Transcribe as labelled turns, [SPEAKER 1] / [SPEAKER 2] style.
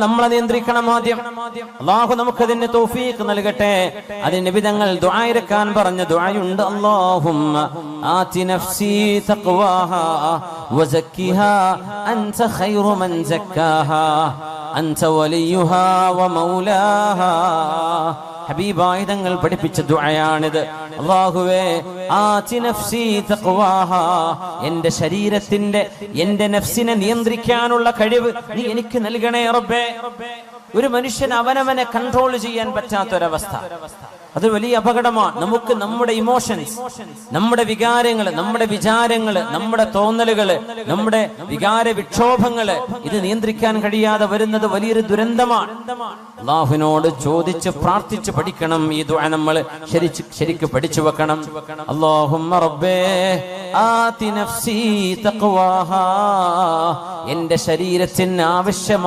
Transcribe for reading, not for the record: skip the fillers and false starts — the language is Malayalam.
[SPEAKER 1] നമ്മളെ നിയന്ത്രിക്കണം ആദ്യം. അല്ലാഹു നമുക്കതിന് തൗഫീഖ് നൽകട്ടെ. അതിന് നബി തങ്ങൾ ദുആ ഇറക്കാൻ പറഞ്ഞ ദുആയുണ്ട്. അല്ലാഹുമ്മ ആതി നഫ്സി തഖ്വാഹാ വസക്കിഹാ അൻത ഖൈറു മൻ സക്കാഹാ അൻത വലിയുഹാ വമൗലാഹാ. ഹബീബായ തങ്ങൾ പഠിപ്പിച്ച ദുആയാണിത്. അല്ലാഹുവേ ആതി നഫ്സി തഖ്വാഹാ, എന്റെ ശരീരത്തിന്റെ എന്റെ നഫ്സിനെ നിയന്ത്രിക്കാനുള്ള കഴിവ് നീ എനിക്ക് നൽകണേ റബ്ബേ. ഒരു മനുഷ്യൻ അവനവനെ കൺട്രോൾ ചെയ്യാൻ പറ്റാത്തൊരവസ്ഥ, അത് വലിയ അപകടമാണ്. നമുക്ക് നമ്മുടെ ഇമോഷൻസ്, നമ്മുടെ വികാരങ്ങള്, നമ്മുടെ വിചാരങ്ങള്, നമ്മുടെ തോന്നലുകള്, നമ്മുടെ വികാര വിക്ഷോഭങ്ങള് ഇത് നിയന്ത്രിക്കാൻ കഴിയാതെ വരുന്നത് വലിയൊരു ദുരന്തമാണ്. അല്ലാഹുവിനോട് ചോദിച്ച് പ്രാർത്ഥിച്ച് പഠിക്കണം. ഈ ദുആ നമ്മൾ ശരിക്ക് പഠിച്ചു വെക്കണം. അല്ലാഹുമ്മ റബ്ബേ ആതി നഫ്സി തഖ്വാഹാ, എന്റെ ശരീരത്തിന് ആവശ്യമാണ്